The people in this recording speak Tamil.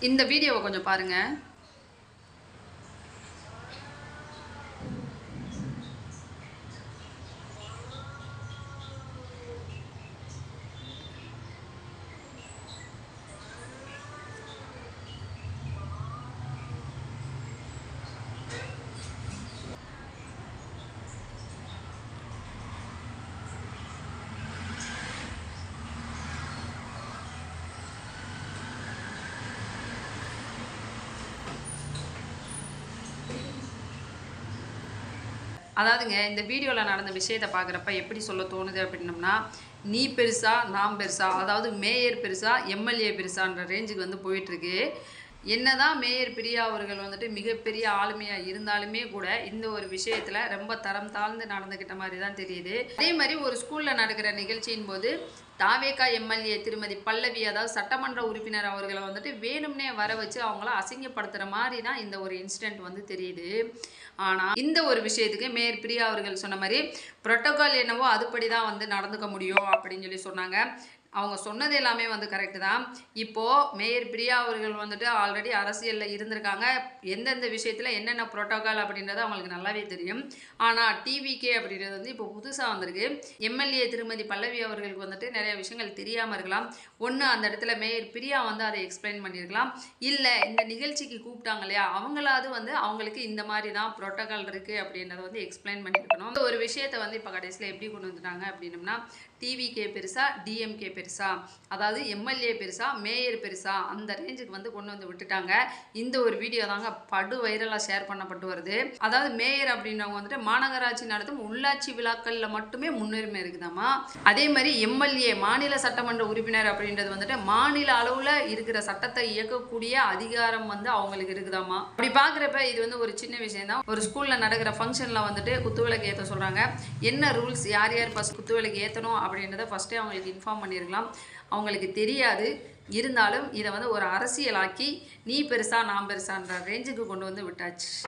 இந்த வீடியோவை கொஞ்சம் பாருங்க. அதாவதுங்க இந்த வீடியோவில் நடந்த விஷயத்தை பார்க்குறப்ப எப்படி சொல்ல தோணுது அப்படின்னம்னா, நீ பெருசா நான் பெருசா, அதாவது மேயர் பெருசா எம்எல்ஏ பெருசான்ற ரேஞ்சுக்கு வந்து போயிட்டுருக்கு. என்னதான் மேயர் பிரியா அவர்கள் வந்துட்டு மிகப்பெரிய ஆளுமையாக இருந்தாலுமே கூட இந்த ஒரு விஷயத்தில் ரொம்ப தரம் தாழ்ந்து நடந்துக்கிட்ட மாதிரி தான் தெரியுது. அதே மாதிரி ஒரு ஸ்கூலில் நடக்கிற நிகழ்ச்சியின் போது தாவேகா எம்எல்ஏ திருமதி பல்லவி, அதாவது சட்டமன்ற உறுப்பினர் அவர்களை வந்துட்டு வேணும்னே வர வச்சு அவங்கள அசிங்கப்படுத்துகிற மாதிரி தான் இந்த ஒரு இன்சிடெண்ட் வந்து தெரியுது. ஆனால் இந்த ஒரு விஷயத்துக்கு மேயர் பிரியா அவர்கள் சொன்ன மாதிரி புரோட்டோகால் என்னவோ அதுபடி தான் வந்து நடந்துக்க முடியும் அப்படின்னு சொல்லி சொன்னாங்க. அவங்க சொன்னது எல்லாமே வந்து கரெக்டு தான். இப்போது மேயர் பிரியா அவர்கள் வந்துட்டு ஆல்ரெடி அரசியலில் இருந்திருக்காங்க. எந்தெந்த விஷயத்தில் என்னென்ன புரோட்டோகால் அப்படின்றது அவங்களுக்கு நல்லாவே தெரியும். ஆனால் டிவிகே அப்படின்றது வந்து இப்போ புதுசாக வந்திருக்கு. எம்எல்ஏ திருமதி பல்லவி அவர்களுக்கு வந்துட்டு நிறைய விஷயங்கள் தெரியாமல் இருக்கலாம். ஒன்று, அந்த இடத்துல மேயர் பிரியா வந்து அதை எக்ஸ்பிளைன் பண்ணியிருக்கலாம். இல்லை, இந்த நிகழ்ச்சிக்கு கூப்பிட்டாங்க இல்லையா, அவங்களாவது வந்து அவங்களுக்கு இந்த மாதிரி தான் புரோட்டோகால் இருக்குது அப்படின்றத வந்து எக்ஸ்பிளைன் பண்ணியிருக்கணும். இந்த ஒரு விஷயத்தை வந்து இப்போ கடைசியில் எப்படி கொண்டு வந்துட்டாங்க அப்படின்னம்னா, டிவிகே பெருசா டிஎம்கே பெருசா, அதாவது எம்எல்ஏ பெருசா மேயர் பெருசா, அந்த ரேஞ்சுக்கு வந்து கொண்டு வந்து விட்டுட்டாங்க. இந்த ஒரு வீடியோ தாங்க படு வைரலாக ஷேர் பண்ணப்பட்டு வருது. அதாவது மேயர் அப்படின்றவங்க வந்துட்டு மாநகராட்சி நடத்தும் உள்ளாட்சி விழாக்களில் மட்டுமே முன்னுரிமை இருக்குதாமா. அதே மாதிரி எம்எல்ஏ மாநில சட்டமன்ற உறுப்பினர் அப்படின்றது வந்துட்டு மாநில அளவில் இருக்கிற சட்டத்தை இயக்கக்கூடிய அதிகாரம் வந்து அவங்களுக்கு இருக்குதாமா. அப்படி பார்க்குறப்ப இது வந்து ஒரு சின்ன விஷயம் தான். ஒரு ஸ்கூலில் நடக்கிற ஃபங்க்ஷனில் வந்துட்டு குத்துவிளக்கு ஏற்ற சொல்கிறாங்க. என்ன ரூல்ஸ், யார் யார் ஃபஸ்ட் குத்துவிளக்கு ஏற்றணும் அப்படின்றத ஃபஸ்ட்டே அவங்களுக்கு இன்ஃபார்ம் பண்ணியிருக்கலாம். அவங்களுக்கு தெரியாது. இருந்தாலும் இதை வந்து ஒரு அரசியலாக்கி நீ பெருசா நான் பெருசான்ற ரேஞ்சுக்கு கொண்டு வந்து விட்டாச்சு.